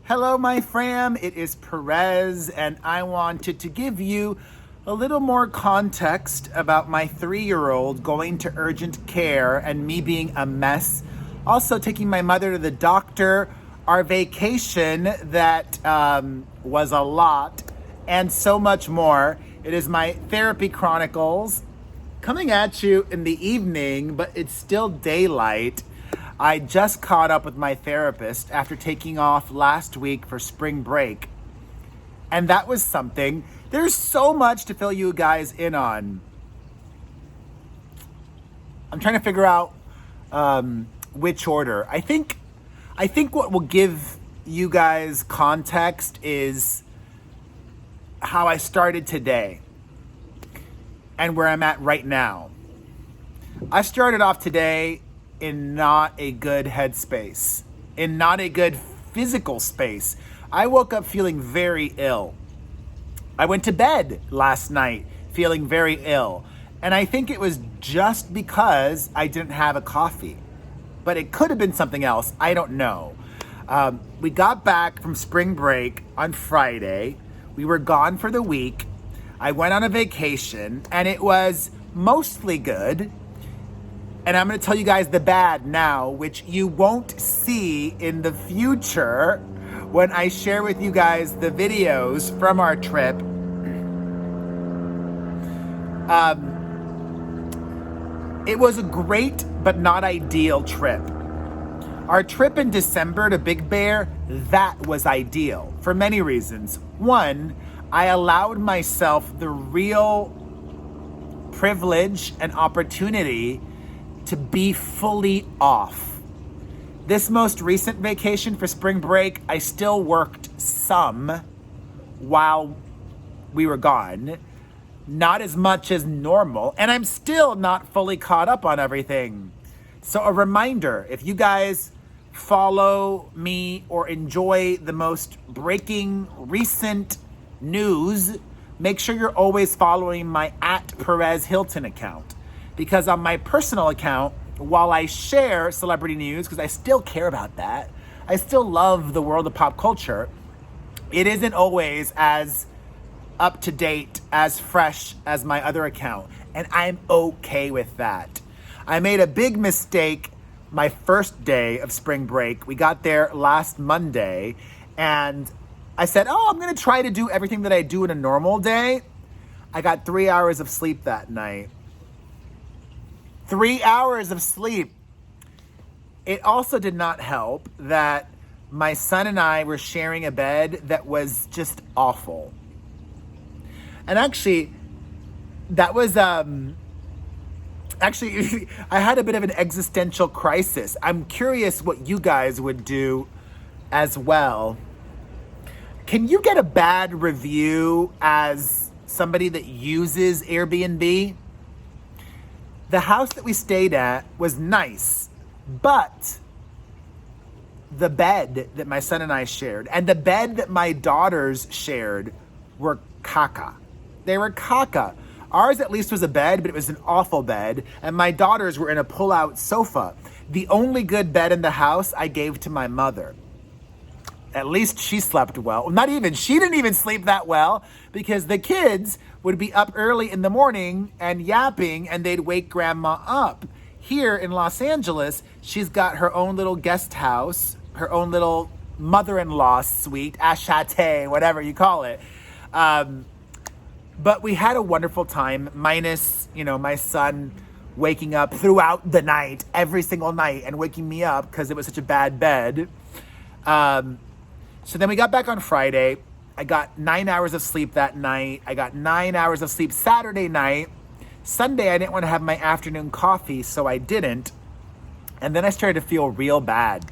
Hello, my fam. It is Perez, and I wanted to give you a little more context about my 3-year-old going to urgent care and me being a mess. Also, taking my mother to the doctor, our vacation that was a lot, and so much more. It is my therapy Chronicles coming at you in the evening, but it's still daylight. I just caught up with my therapist after taking off last week for spring break. And that was something. There's so much to fill you guys in on. I'm trying to figure out which order. I think what will give you guys context is how I started today and where I'm at right now. I started off today in not a good headspace, in not a good physical space. I woke up feeling very ill. I went to bed last night feeling very ill. And I think it was just because I didn't have a coffee. But it could have been something else. I don't know. We got back from spring break on Friday. We were gone for the week. I went on a vacation and it was mostly good. And I'm going to tell you guys the bad now, which you won't see in the future when I share with you guys the videos from our trip. It was a great but not ideal trip. Our trip in December to Big Bear, that was ideal for many reasons. One, I allowed myself the real privilege and opportunity to be fully off. This most recent vacation for spring break, I still worked some while we were gone. Not as much as normal, and I'm still not fully caught up on everything. So a reminder, if you guys follow me or enjoy the most breaking recent news, make sure you're always following my @Perez Hilton account. Because on my personal account, while I share celebrity news, because I still care about that, I still love the world of pop culture, it isn't always as up to date, as fresh as my other account. And I'm okay with that. I made a big mistake my first day of spring break. We got there last Monday, and I said, I'm going to try to do everything that I do in a normal day. I got 3 hours of sleep that night. 3 hours of sleep. It also did not help that my son and I were sharing a bed that was just awful. And actually, that was, I had a bit of an existential crisis. I'm curious what you guys would do as well. Can you get a bad review as somebody that uses Airbnb? The house that we stayed at was nice, but the bed that my son and I shared and the bed that my daughters shared were caca. They were caca. Ours at least was a bed, but it was an awful bed, and my daughters were in a pull-out sofa. The only good bed in the house I gave to my mother. At least she slept well. She didn't even sleep that well because the kids would be up early in the morning and yapping and they'd wake grandma up. Here in Los Angeles, she's got her own little guest house, her own little mother-in-law suite, achete, whatever you call it. But we had a wonderful time, minus, my son waking up throughout the night, every single night, and waking me up because it was such a bad bed. So then we got back on Friday. I got 9 hours of sleep that night. I got 9 hours of sleep Saturday night. Sunday, I didn't want to have my afternoon coffee, so I didn't. And then I started to feel real bad.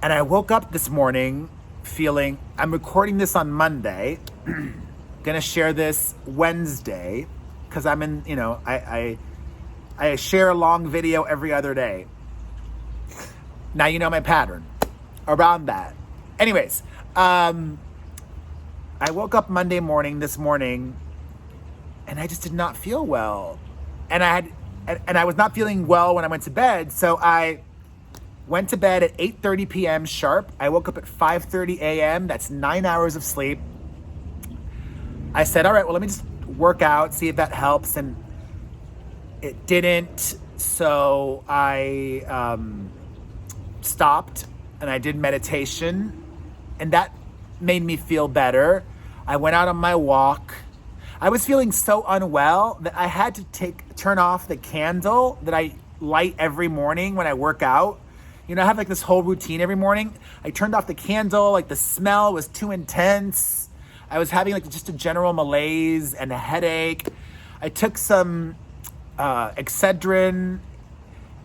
And I woke up this morning feeling, I'm recording this on Monday, gonna share this Wednesday, because I'm in, I share a long video every other day. Now you know my pattern around that. Anyways, I woke up Monday morning, this morning, and I just did not feel well. And I was not feeling well when I went to bed, so I Went to bed at 8:30 p.m. sharp. I woke up at 5:30 a.m. That's 9 hours of sleep. I said, all right, well, let me just work out, see if that helps. And it didn't. So I stopped and I did meditation. And that made me feel better. I went out on my walk. I was feeling so unwell that I had to turn off the candle that I light every morning when I work out. You know, I have like this whole routine every morning. I turned off the candle, like the smell was too intense. I was having like just a general malaise and a headache. I took some Excedrin.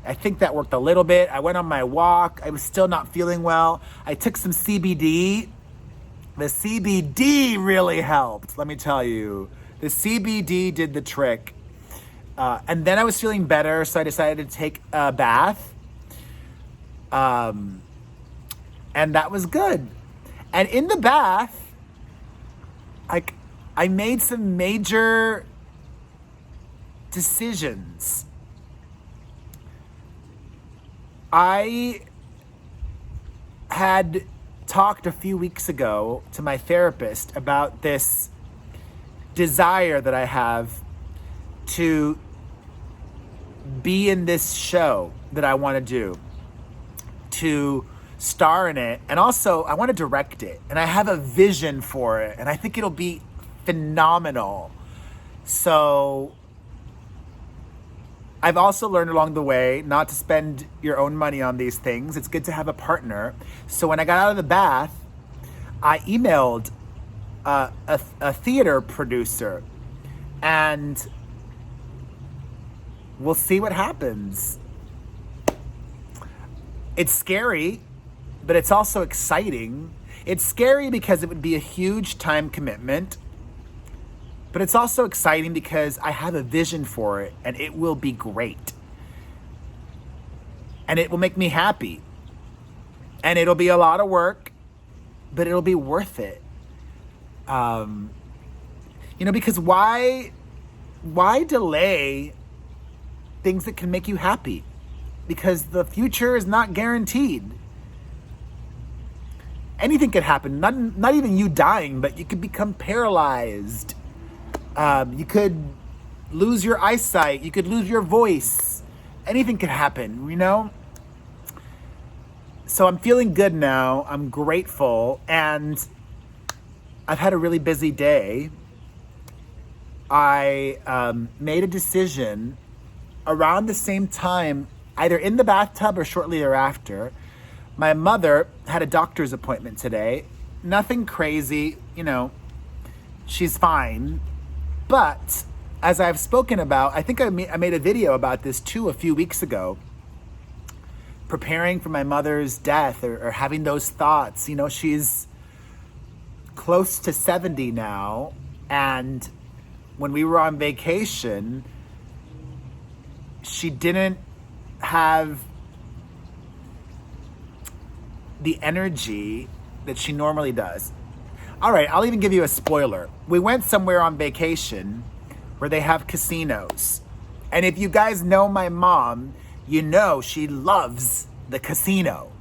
I think that worked a little bit. I went on my walk. I was still not feeling well. I took some CBD. The CBD really helped, let me tell you. The CBD did the trick. And then I was feeling better, so I decided to take a bath. And that was good. And in the bath, I made some major decisions. I had talked a few weeks ago to my therapist about this desire that I have to be in this show that I want to do, to star in it, and also I want to direct it, and I have a vision for it, and I think it'll be phenomenal. So I've also learned along the way not to spend your own money on these things. It's good to have a partner. So when I got out of the bath, I emailed a theater producer, and we'll see what happens. It's scary, but it's also exciting. It's scary because it would be a huge time commitment, but it's also exciting because I have a vision for it and it will be great. And it will make me happy. And it'll be a lot of work, but it'll be worth it. Because why delay things that can make you happy? Because the future is not guaranteed. Anything could happen, not even you dying, but you could become paralyzed. You could lose your eyesight. You could lose your voice. Anything could happen, you know? So I'm feeling good now. I'm grateful. And I've had a really busy day. I made a decision around the same time, either in the bathtub or shortly thereafter. My mother had a doctor's appointment today. Nothing crazy, she's fine. But as I've spoken about, I think I made a video about this too a few weeks ago, preparing for my mother's death or having those thoughts. She's close to 70 now. And when we were on vacation, she didn't have the energy that she normally does. All right, I'll even give you a spoiler. We went somewhere on vacation where they have casinos. And if you guys know my mom, you know she loves the casino.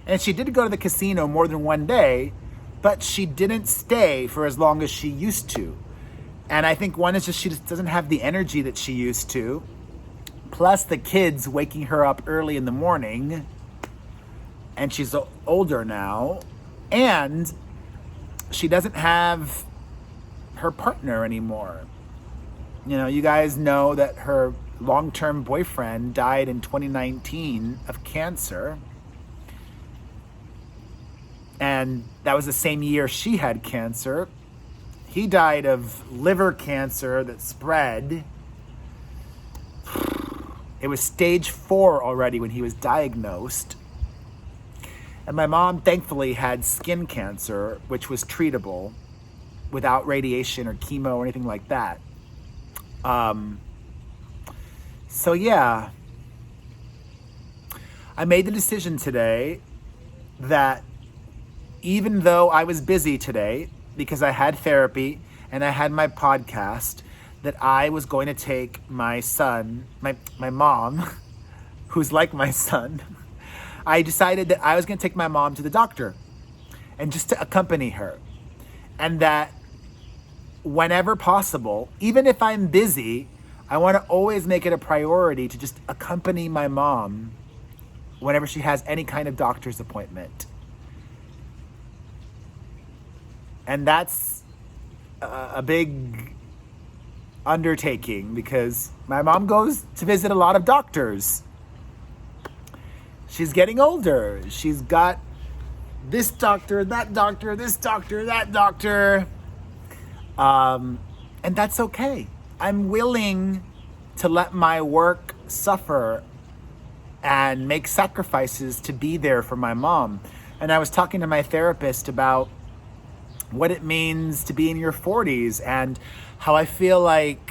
And she did go to the casino more than one day, but she didn't stay for as long as she used to. And I think one is just she just doesn't have the energy that she used to. Plus the kids waking her up early in the morning. And she's older now. And she doesn't have her partner anymore. You guys know that her long-term boyfriend died in 2019 of cancer. And that was the same year she had cancer. He died of liver cancer that spread. It was stage 4 already when he was diagnosed. And my mom thankfully had skin cancer, which was treatable without radiation or chemo or anything like that. So yeah, I made the decision today that even though I was busy today because I had therapy and I had my podcast, that I was going to take my son, my mom, who's like my son, I decided that I was going to take my mom to the doctor and just to accompany her. And that whenever possible, even if I'm busy, I want to always make it a priority to just accompany my mom whenever she has any kind of doctor's appointment. And that's a big undertaking because my mom goes to visit a lot of doctors. She's getting older. She's got this doctor, that doctor, this doctor, that doctor. And that's okay. I'm willing to let my work suffer and make sacrifices to be there for my mom. And I was talking to my therapist about what it means to be in your 40s and how I feel like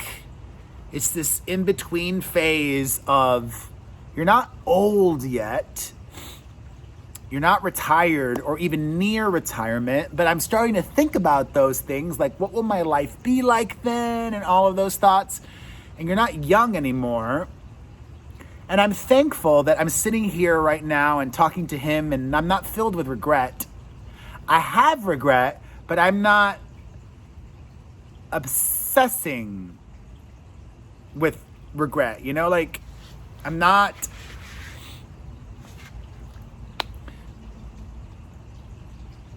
it's this in-between phase of you're not old yet, you're not retired or even near retirement, but I'm starting to think about those things, like what will my life be like then and all of those thoughts. And you're not young anymore. And I'm thankful that I'm sitting here right now and talking to him and I'm not filled with regret. I have regret, but I'm not obsessing with regret, you know, like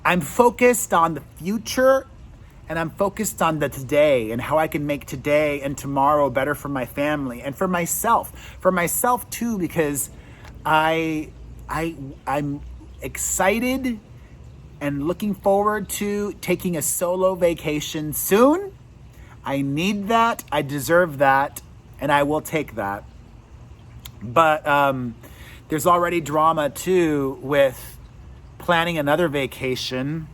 I'm focused on the future and I'm focused on the today and how I can make today and tomorrow better for my family and for myself too, because I'm excited and looking forward to taking a solo vacation soon. I need that, I deserve that, and I will take that. But there's already drama too with planning another vacation.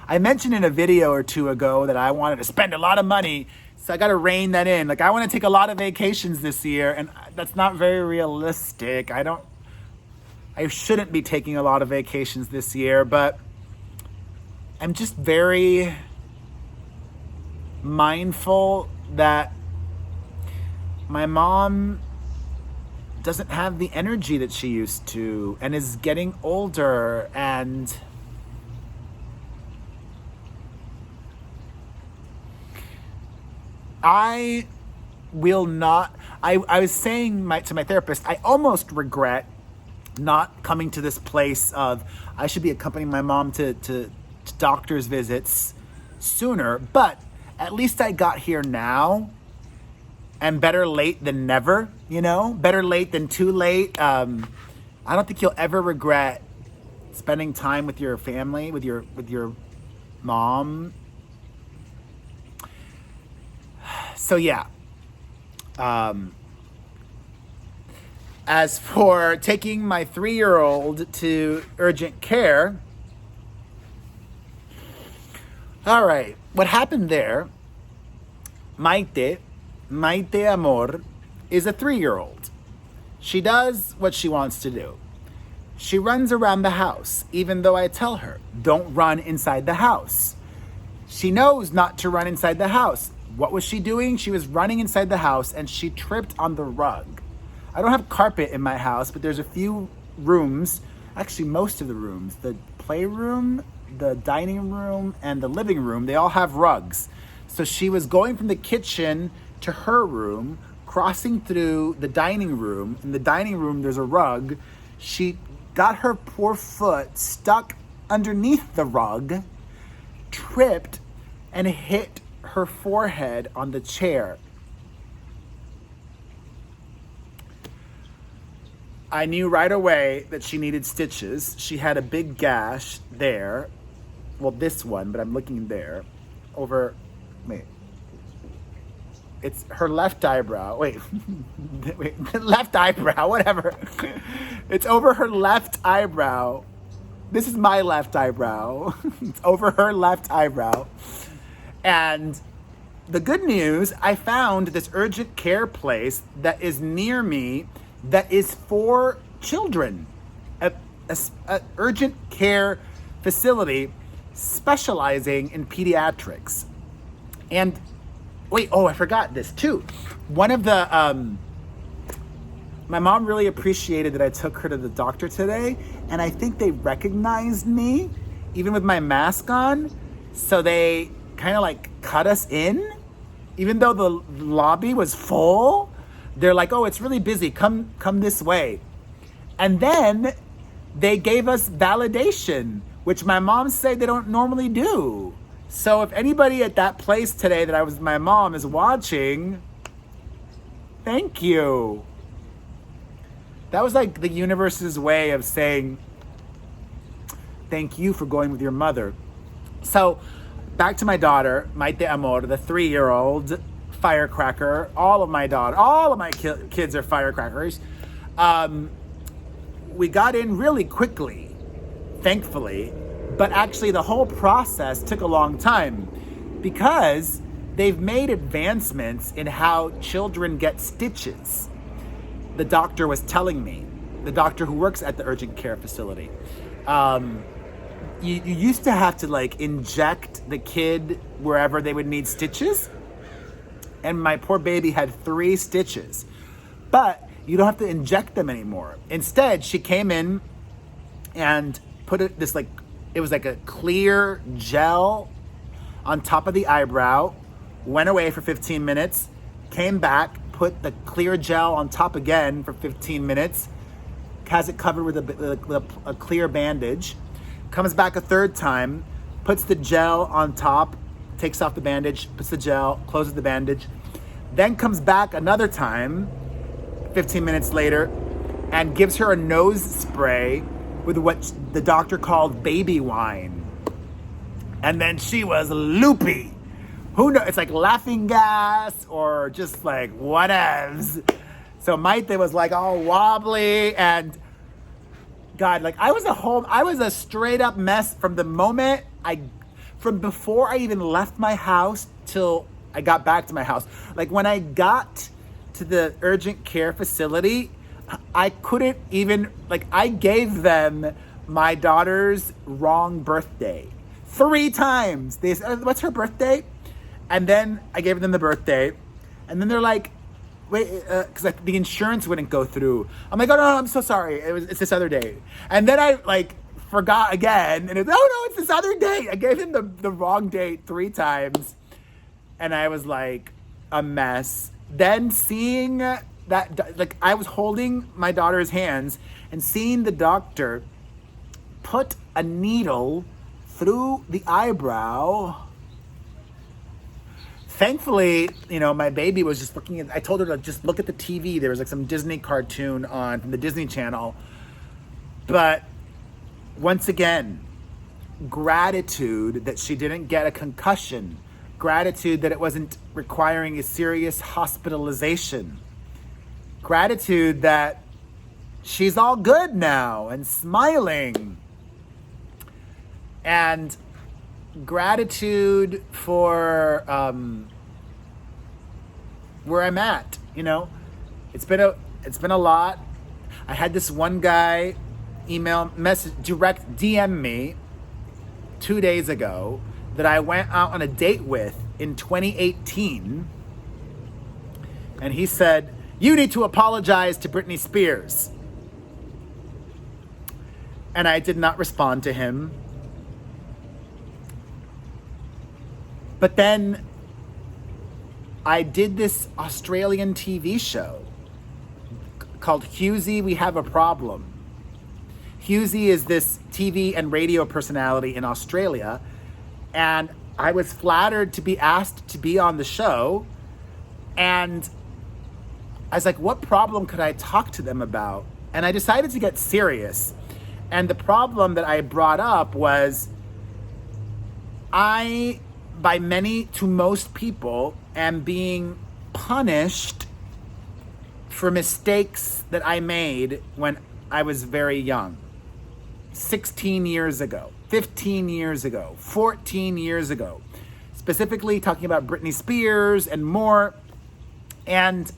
I mentioned in a video or two ago that I wanted to spend a lot of money, so I got to rein that in. Like I want to take a lot of vacations this year, and that's not very realistic. I shouldn't be taking a lot of vacations this year, but I'm just very mindful that my mom doesn't have the energy that she used to and is getting older, and I will not, I was saying to my therapist, I almost regret not coming to this place of I should be accompanying my mom to doctor's visits sooner, but at least I got here now, and better late than never, you know, better late than too late. I don't think you'll ever regret spending time with your family, with your mom. So yeah. As for taking my 3-year-old to urgent care, all right, what happened there, Mayte Amor, is a 3-year-old. She does what she wants to do. She runs around the house, even though I tell her, don't run inside the house. She knows not to run inside the house. What was she doing? She was running inside the house and she tripped on the rug. I don't have carpet in my house, but there's a few rooms, actually most of the rooms, the playroom, the dining room, and the living room, they all have rugs. So she was going from the kitchen to her room, crossing through the dining room. In the dining room, there's a rug. She got her poor foot stuck underneath the rug, tripped, and hit her forehead on the chair. I knew right away that she needed stitches. She had a big gash there. Well, this one, but I'm looking there. It's her left eyebrow. Wait, left eyebrow, whatever. It's over her left eyebrow. This is my left eyebrow. It's over her left eyebrow. And the good news, I found this urgent care place that is near me that is for children. A urgent care facility specializing in pediatrics. And I forgot this too. One of the My mom really appreciated that I took her to the doctor today, and I think they recognized me, even with my mask on. So they kind of like cut us in, even though the lobby was full. They're like, "Oh, it's really busy. Come this way." And then they gave us validation, which my mom said they don't normally do. So if anybody at that place today that I was my mom is watching, thank you. That was like the universe's way of saying thank you for going with your mother. So back to my daughter, Mayte Amor, the 3-year-old firecracker. All of my kids are firecrackers. We got in really quickly, thankfully, but actually the whole process took a long time because they've made advancements in how children get stitches. The doctor was telling me, the doctor who works at the urgent care facility, you used to have to like inject the kid wherever they would need stitches. And my poor baby had 3 stitches, but you don't have to inject them anymore. Instead, she came in and put it was like a clear gel on top of the eyebrow, went away for 15 minutes, came back, put the clear gel on top again for 15 minutes, has it covered with a clear bandage, comes back a third time, puts the gel on top, takes off the bandage, puts the gel, closes the bandage, then comes back another time, 15 minutes later, and gives her a nose spray with what the doctor called baby wine. And then she was loopy. Who knows? It's like laughing gas or just like whatevs. So Mayte was like all wobbly, and God, like I was a straight up mess from the moment from before I even left my house till I got back to my house. Like when I got to the urgent care facility, I couldn't even, I gave them my daughter's wrong birthday 3 times. They said, "What's her birthday?" And then I gave them the birthday. And then they're like, "Wait," because the insurance wouldn't go through. I'm like, "Oh no, I'm so sorry. It's this other day." And then I forgot again. And it's, "Oh no, it's this other date." I gave him the wrong date 3 times. And I was like a mess. Then seeing that, I was holding my daughter's hands and seeing the doctor put a needle through the eyebrow. Thankfully, my baby was just looking at, I told her to just look at the TV. There was some Disney cartoon on from the Disney Channel. But once again, gratitude that she didn't get a concussion. Gratitude that it wasn't requiring a serious hospitalization. Gratitude that she's all good now and smiling. And gratitude for where I'm at. It's been a lot. I had this one guy direct DM me 2 days ago that I went out on a date with in 2018. And he said, "You need to apologize to Britney Spears." And I did not respond to him. But then I did this Australian TV show called Hughesy, We Have a Problem. Hughesy is this TV and radio personality in Australia. And I was flattered to be asked to be on the show. And I was like, what problem could I talk to them about? And I decided to get serious. And the problem that I brought up was to most people, am being punished for mistakes that I made when I was very young. 16 years ago, 15 years ago, 14 years ago. Specifically talking about Britney Spears and more. And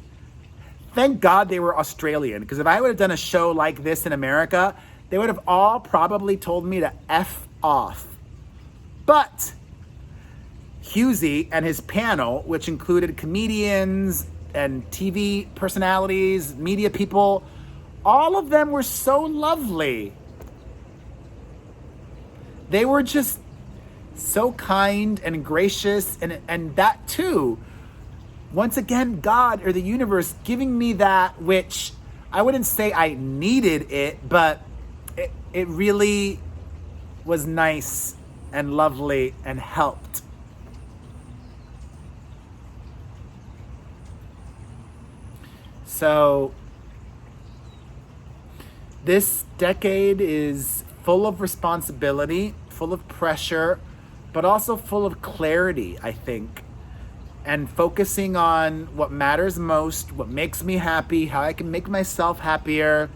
thank God they were Australian, because if I would have done a show like this in America, they would have all probably told me to F off. But Hughesy and his panel, which included comedians and TV personalities, media people, All of them were so lovely. They were just so kind and gracious, and that too, once again, God or the universe giving me that which I wouldn't say I needed it, but it really was nice and lovely and helped. So this decade is full of responsibility, full of pressure, but also full of clarity, I think. And focusing on what matters most, what makes me happy, how I can make myself happier,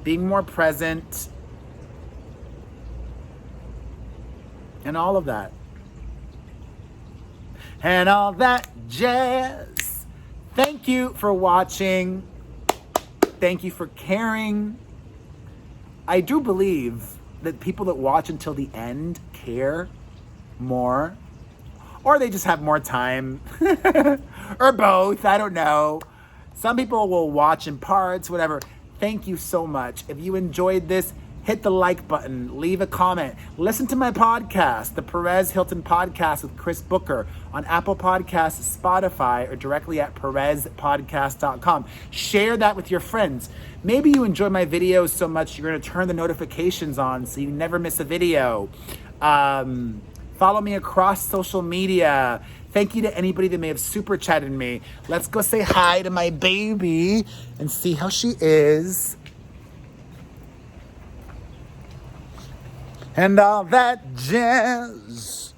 being more present, and all of that. And all that jazz. Thank you for watching. Thank you for caring. I do believe that people that watch until the end care more. Or they just have more time. Or both, I don't know. Some people will watch in parts, whatever. Thank you so much. If you enjoyed this, hit the like button, leave a comment. Listen to my podcast, the Perez Hilton Podcast with Chris Booker, on Apple Podcasts, Spotify, or directly at perezpodcast.com. Share that with your friends. Maybe you enjoy my videos so much you're going to turn the notifications on so you never miss a video. Follow me across social media. Thank you to anybody that may have super chatted me. Let's go say hi to my baby and see how she is. And all that jazz.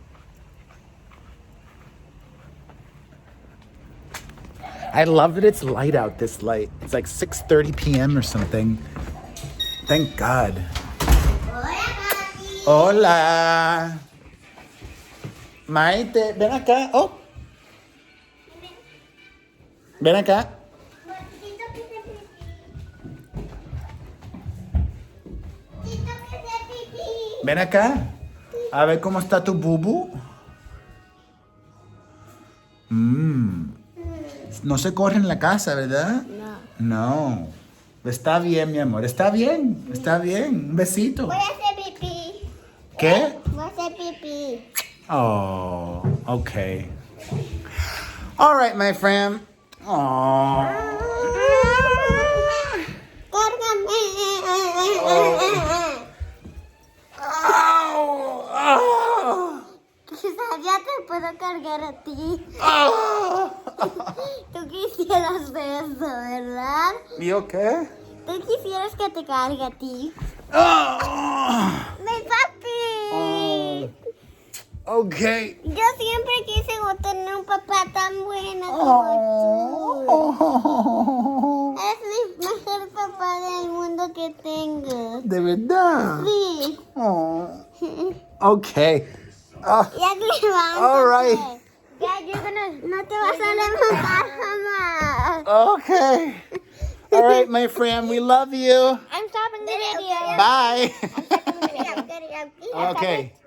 I love that it's light out this light. It's like 6:30 p.m. or something. Thank God. Hola. Mayte, ven acá. Oh. Ven acá. Ven acá. A ver cómo está tu bubu. No se corre en la casa, ¿verdad? No. Está bien, mi amor. Está bien. Está bien. Un besito. Voy a hacer pipí. ¿Qué? Voy a hacer pipí. Oh, okay. All right, my friend. Oh. Cárgame. Oh. Quizás ya te puedo cargar a ti. Oh. Tú quisieras eso, ¿verdad? ¿Yo qué? Tú quisieras que te cargue a ti. Oh. ¡Mi papi! Okay. Yo siempre quise tener un papá tan bueno como tú. Es mi mejor papá del mundo que tengo. ¿De verdad? Sí. Oh. Okay. Ya levántate. All right. Ya, no te vas a levantar jamás. Okay. All right, my friend. We love you. I'm stopping the video. Bye. I'm stopping the video. Okay.